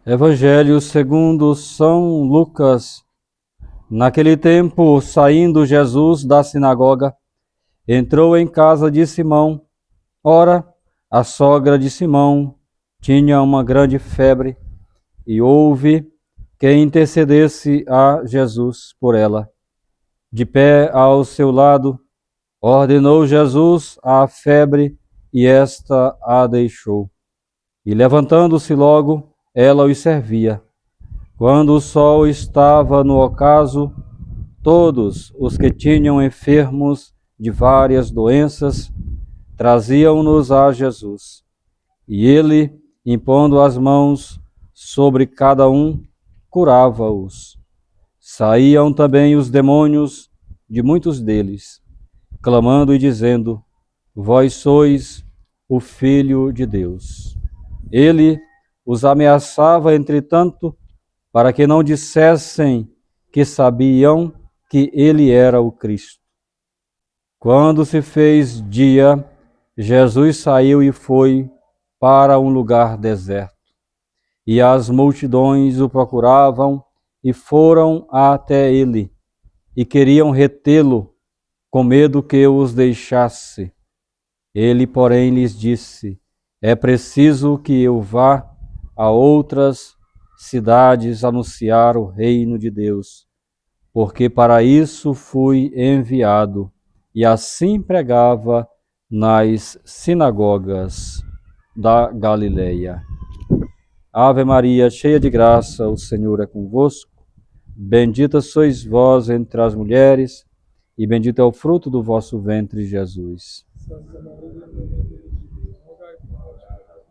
Evangelho segundo São Lucas. Naquele tempo, saindo Jesus da sinagoga, entrou em casa de Simão. Ora, a sogra de Simão tinha uma grande febre e houve que intercedesse a Jesus por ela. De pé ao seu lado, ordenou Jesus à febre e esta a deixou. E levantando-se logo, ela os servia. Quando o sol estava no ocaso, todos os que tinham enfermos de várias doenças traziam-nos a Jesus. E ele, impondo as mãos sobre cada um, curava-os. Saíam também os demônios de muitos deles, clamando e dizendo: Vós sois o Filho de Deus. Ele os ameaçava, entretanto, para que não dissessem que sabiam que ele era o Cristo. Quando se fez dia, Jesus saiu e foi para um lugar deserto. E as multidões o procuravam e foram até ele, e queriam retê-lo, com medo que os deixasse. Ele, porém, lhes disse: É preciso que eu vá a outras cidades anunciar o reino de Deus, porque para isso fui enviado. E assim pregava nas sinagogas da Galileia. Ave Maria, cheia de graça, o Senhor é convosco. Bendita sois vós entre as mulheres, e bendito é o fruto do vosso ventre, Jesus. Santa Maria, Mãe de Deus, rogai por nós, pecadores,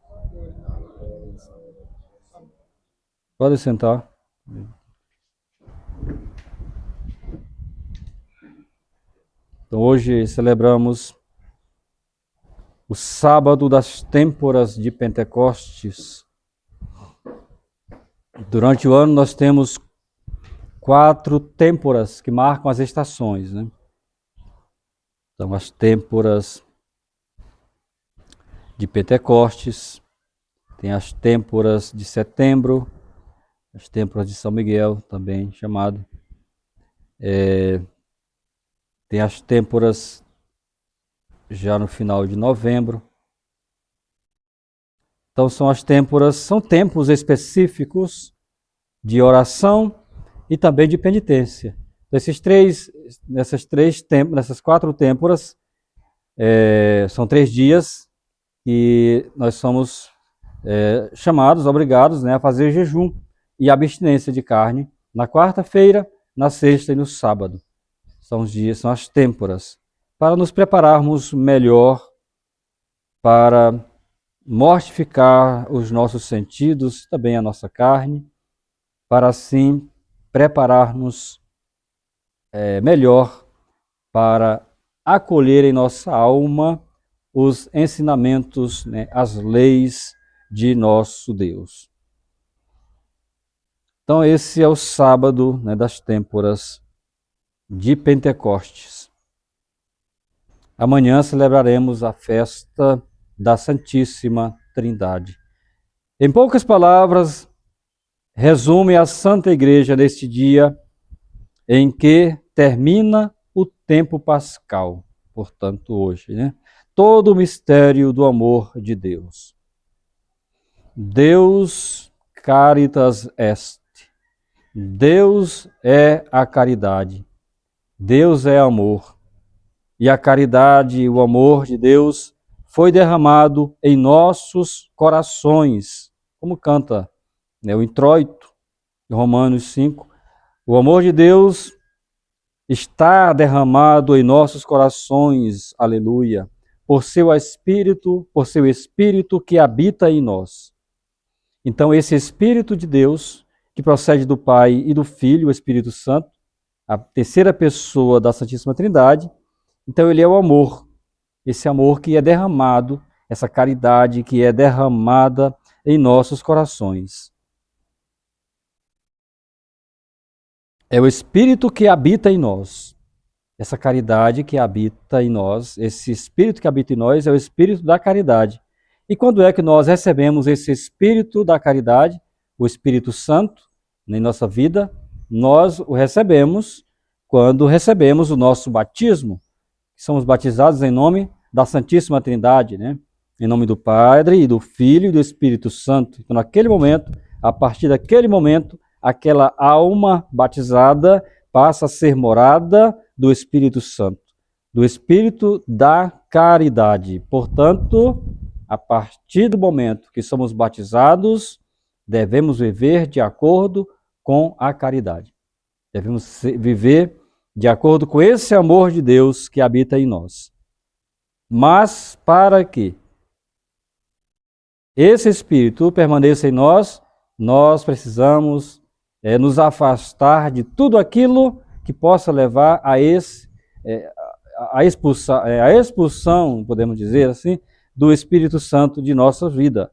agora e na hora da nossa morte. Amém. Pode sentar. Então, hoje celebramos o sábado das têmporas de Pentecostes. Durante o ano nós temos 4 têmporas que marcam as estações, né? Então, as têmporas de Pentecostes, tem as têmporas de setembro, as têmporas de São Miguel, também chamado. Tem as têmporas já no final de novembro. Então são as têmporas, são tempos específicos de oração e também de penitência. Nessas 4 têmporas, são 3 dias que nós somos chamados, obrigados, né, a fazer jejum e abstinência de carne na quarta-feira, na sexta e no sábado. São os dias, são as têmporas, para nos prepararmos melhor para mortificar os nossos sentidos, também a nossa carne, para assim preparar-nos melhor para acolher em nossa alma os ensinamentos, né, as leis de nosso Deus. Então esse é o sábado, né, das têmporas de Pentecostes. Amanhã celebraremos a festa da Santíssima Trindade. Em poucas palavras, resume a Santa Igreja neste dia em que termina o tempo pascal, portanto hoje, né? Todo o mistério do amor de Deus. Deus caritas est. Deus é a caridade. Deus é amor. E a caridade e o amor de Deus foi derramado em nossos corações, como canta, né, o introito de Romanos 5. O amor de Deus está derramado em nossos corações, aleluia, por seu Espírito que habita em nós. Então, esse Espírito de Deus, que procede do Pai e do Filho, o Espírito Santo, a terceira pessoa da Santíssima Trindade, então ele é o amor, esse amor que é derramado, essa caridade que é derramada em nossos corações. É o Espírito que habita em nós. Essa caridade que habita em nós, esse Espírito que habita em nós é o Espírito da caridade. E quando é que nós recebemos esse Espírito da caridade, o Espírito Santo, em nossa vida? Nós o recebemos quando recebemos o nosso batismo. Somos batizados em nome da Santíssima Trindade, né? Em nome do Padre, e do Filho e do Espírito Santo. Então, naquele momento, a partir daquele momento, aquela alma batizada passa a ser morada do Espírito Santo, do Espírito da caridade. Portanto, a partir do momento que somos batizados, devemos viver de acordo com a caridade. Devemos viver de acordo com esse amor de Deus que habita em nós. Mas para que esse Espírito permaneça em nós, nós precisamos nos afastar de tudo aquilo que possa levar a expulsão, podemos dizer assim, do Espírito Santo de nossa vida.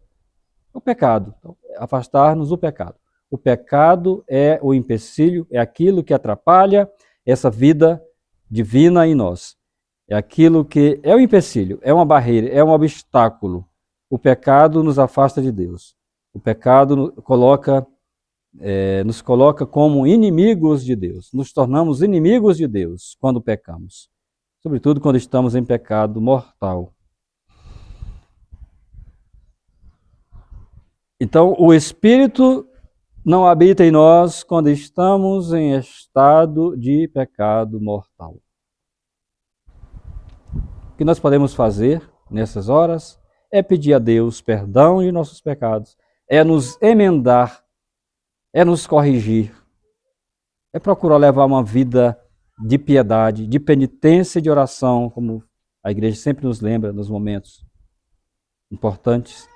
O pecado, afastar-nos do pecado. O pecado é o empecilho, é aquilo que atrapalha essa vida divina em nós. É aquilo que é o empecilho, é uma barreira, é um obstáculo. O pecado nos afasta de Deus. O pecado nos coloca como inimigos de Deus. Nos tornamos inimigos de Deus quando pecamos. Sobretudo quando estamos em pecado mortal. Então, o Espírito não habita em nós quando estamos em estado de pecado mortal. O que nós podemos fazer nessas horas é pedir a Deus perdão de nossos pecados, é nos emendar, é nos corrigir, é procurar levar uma vida de piedade, de penitência e de oração, como a igreja sempre nos lembra nos momentos importantes.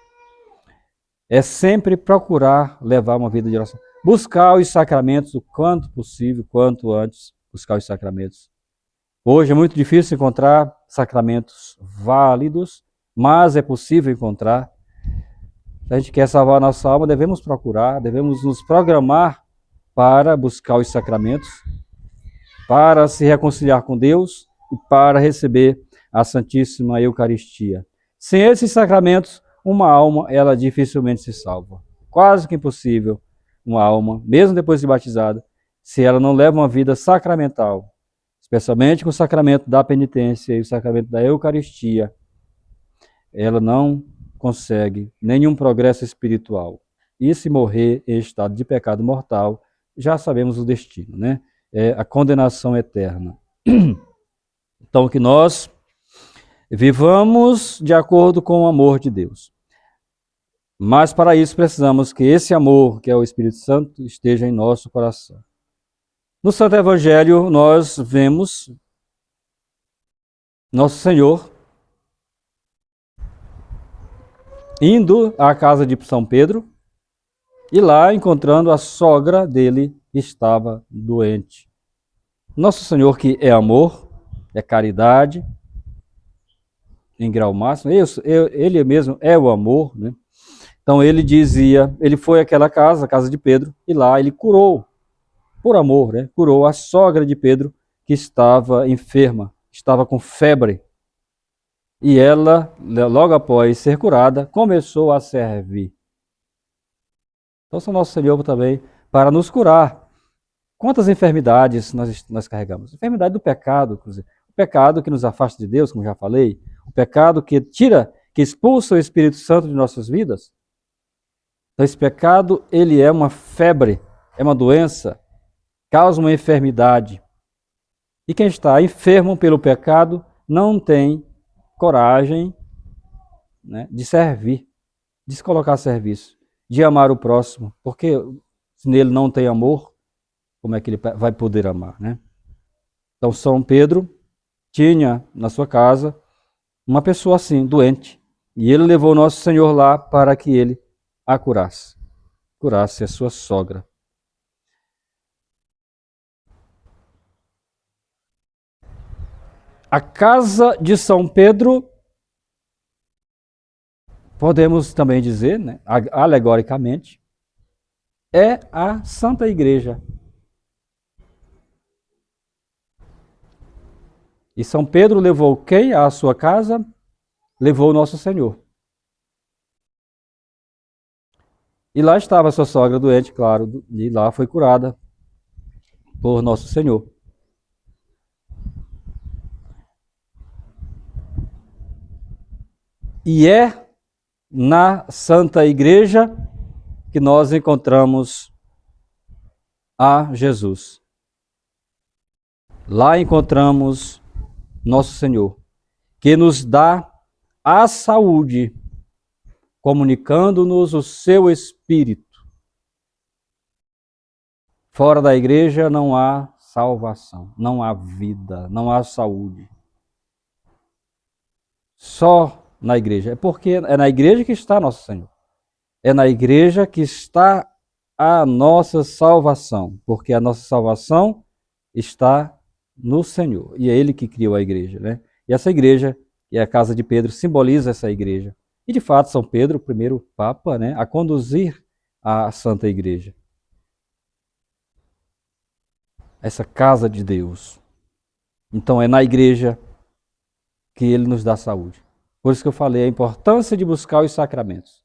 É sempre procurar levar uma vida de oração. Buscar os sacramentos o quanto possível, quanto antes, buscar os sacramentos. Hoje é muito difícil encontrar sacramentos válidos, mas é possível encontrar. Se a gente quer salvar a nossa alma, devemos procurar, devemos nos programar para buscar os sacramentos, para se reconciliar com Deus e para receber a Santíssima Eucaristia. Sem esses sacramentos, uma alma, ela dificilmente se salva. Quase que impossível uma alma, mesmo depois de batizada, se ela não leva uma vida sacramental, especialmente com o sacramento da penitência e o sacramento da Eucaristia, ela não consegue nenhum progresso espiritual. E se morrer em estado de pecado mortal, já sabemos o destino, né? É a condenação eterna. Então, que nós vivamos de acordo com o amor de Deus. Mas para isso precisamos que esse amor, que é o Espírito Santo, esteja em nosso coração. No Santo Evangelho nós vemos Nosso Senhor indo à casa de São Pedro e lá encontrando a sogra dele que estava doente. Nosso Senhor, que é amor, é caridade, em grau máximo, ele mesmo é o amor, né? Então ele foi àquela casa, a casa de Pedro, e lá ele curou, por amor, né? Curou a sogra de Pedro, que estava enferma, estava com febre. E ela, logo após ser curada, começou a servir. Então, São Nosso Senhor também, para nos curar. Quantas enfermidades nós carregamos? Enfermidade do pecado, inclusive. O pecado que nos afasta de Deus, como já falei. O pecado que que expulsa o Espírito Santo de nossas vidas. Então, esse pecado, ele é uma febre, é uma doença, causa uma enfermidade. E quem está enfermo pelo pecado não tem coragem, né, de servir, de se colocar a serviço, de amar o próximo, porque se nele não tem amor, como é que ele vai poder amar, né? Então, São Pedro tinha na sua casa uma pessoa assim, doente, e ele levou Nosso Senhor lá para que ele a curasse a sua sogra. A casa de São Pedro, podemos também dizer, né, alegoricamente, é a Santa Igreja. E São Pedro levou quem à sua casa? Levou Nosso Senhor. E lá estava a sua sogra doente, claro, e lá foi curada por Nosso Senhor. E é na Santa Igreja que nós encontramos a Jesus. Lá encontramos Nosso Senhor, que nos dá a saúde, comunicando-nos o seu Espírito. Fora da igreja não há salvação, não há vida, não há saúde. Só na igreja. É porque é na igreja que está Nosso Senhor. É na igreja que está a nossa salvação, porque a nossa salvação está no Senhor. E é Ele que criou a igreja, né? E essa igreja, e a casa de Pedro, simboliza essa igreja. E de fato, São Pedro, o primeiro Papa, né, a conduzir a Santa Igreja. Essa casa de Deus. Então é na igreja que Ele nos dá saúde. Por isso que eu falei a importância de buscar os sacramentos.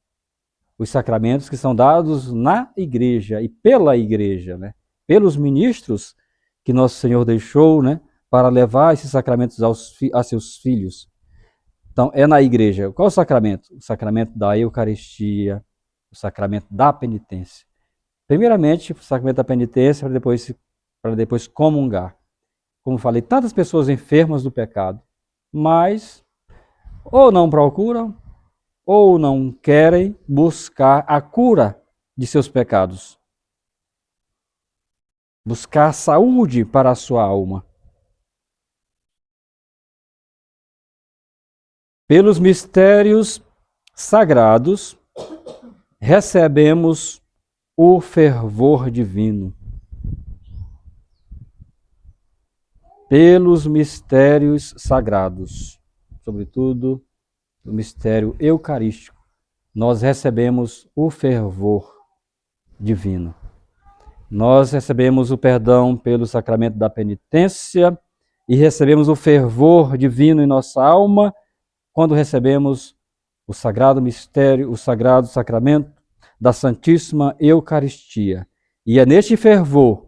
Os sacramentos que são dados na igreja e pela igreja, né? Pelos ministros que Nosso Senhor deixou, né? Para levar esses sacramentos a seus filhos. Então, é na igreja. Qual é o sacramento? O sacramento da Eucaristia, o sacramento da penitência. Primeiramente, o sacramento da penitência para depois comungar. Como falei, tantas pessoas enfermas do pecado, mas ou não procuram, ou não querem buscar a cura de seus pecados. Buscar saúde para a sua alma. Pelos mistérios sagrados, recebemos o fervor divino. Pelos mistérios sagrados, sobretudo o mistério eucarístico, nós recebemos o fervor divino. Nós recebemos o perdão pelo sacramento da penitência e recebemos o fervor divino em nossa alma quando recebemos o sagrado mistério, o sagrado sacramento da Santíssima Eucaristia. E é neste fervor,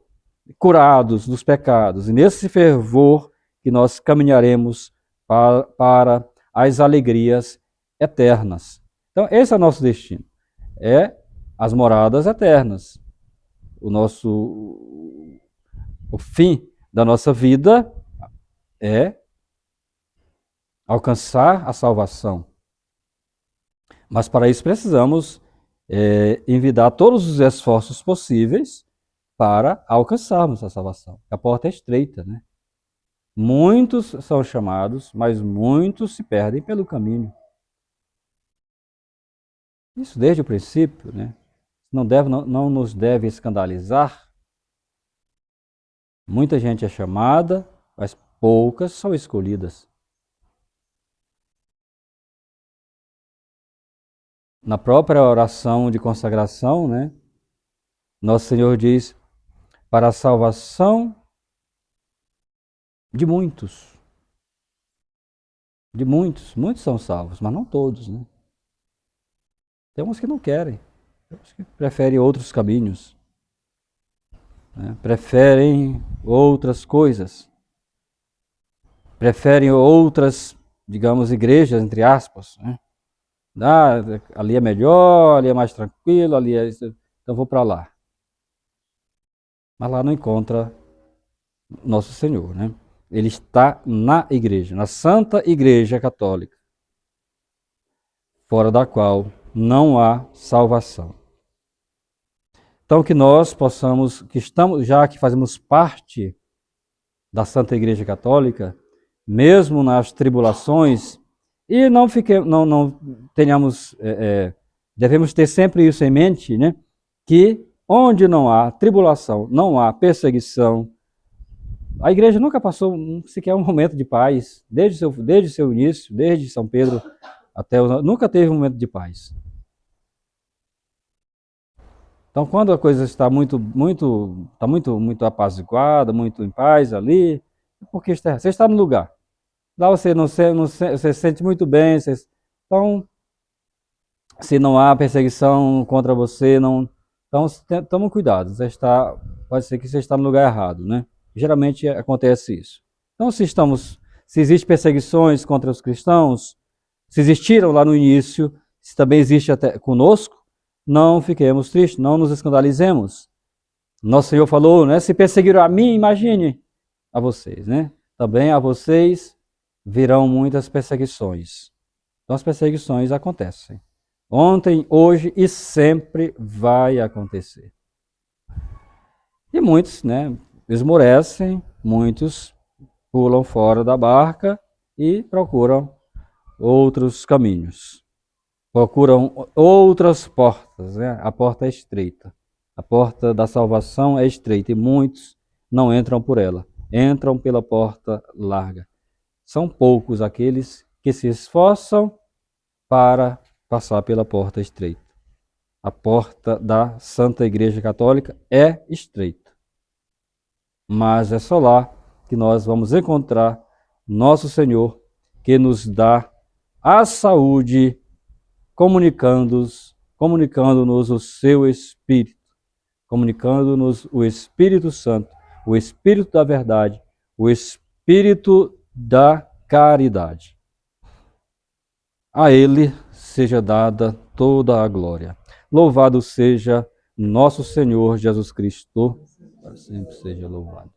curados dos pecados, e nesse fervor que nós caminharemos para as alegrias eternas. Então, esse é o nosso destino. É as moradas eternas. O fim da nossa vida é alcançar a salvação. Mas para isso precisamos envidar todos os esforços possíveis para alcançarmos a salvação. A porta é estreita, né? Muitos são chamados, mas muitos se perdem pelo caminho. Isso desde o princípio, né? Não nos deve escandalizar. Muita gente é chamada, mas poucas são escolhidas. Na própria oração de consagração, né? Nosso Senhor diz, para a salvação de muitos. De muitos. Muitos são salvos, mas não todos, né? Tem uns que não querem. Tem uns que preferem outros caminhos. Né? Preferem outras coisas. Preferem outras, digamos, igrejas, entre aspas. Né? Ah, ali é melhor, ali é mais tranquilo, ali é... Então vou para lá. Mas lá não encontra Nosso Senhor, né? Ele está na igreja, na Santa Igreja Católica, fora da qual não há salvação. Então que nós possamos, já que fazemos parte da Santa Igreja Católica, mesmo nas tribulações, e não tenhamos, devemos ter sempre isso em mente, né? Que onde não há tribulação, não há perseguição. A igreja nunca passou sequer um momento de paz, desde seu início, desde São Pedro nunca teve um momento de paz. Então, quando a coisa está muito apaziguada, muito em paz ali, é porque você está no lugar. Lá você se sente muito bem. Então, Se não há perseguição contra você, não. Então, tome cuidado. Pode ser que você está no lugar errado, né? Geralmente acontece isso. Então, se existem perseguições contra os cristãos, se existiram lá no início, se também existe até conosco, não fiquemos tristes, não nos escandalizemos. Nosso Senhor falou, né? Se perseguiram a mim, imagine a vocês, né? Também a vocês virão muitas perseguições. Então, as perseguições acontecem. Ontem, hoje e sempre vai acontecer. E muitos, né, esmorecem, muitos pulam fora da barca e procuram outros caminhos. Procuram outras portas, né? A porta é estreita. A porta da salvação é estreita e muitos não entram por ela. Entram pela porta larga. São poucos aqueles que se esforçam para passar pela porta estreita. A porta da Santa Igreja Católica é estreita. Mas é só lá que nós vamos encontrar nosso Senhor, que nos dá a saúde, comunicando-nos o seu Espírito, comunicando-nos o Espírito Santo, o Espírito da verdade, o Espírito da caridade. A Ele seja dada toda a glória. Louvado seja nosso Senhor Jesus Cristo, para sempre seja louvado.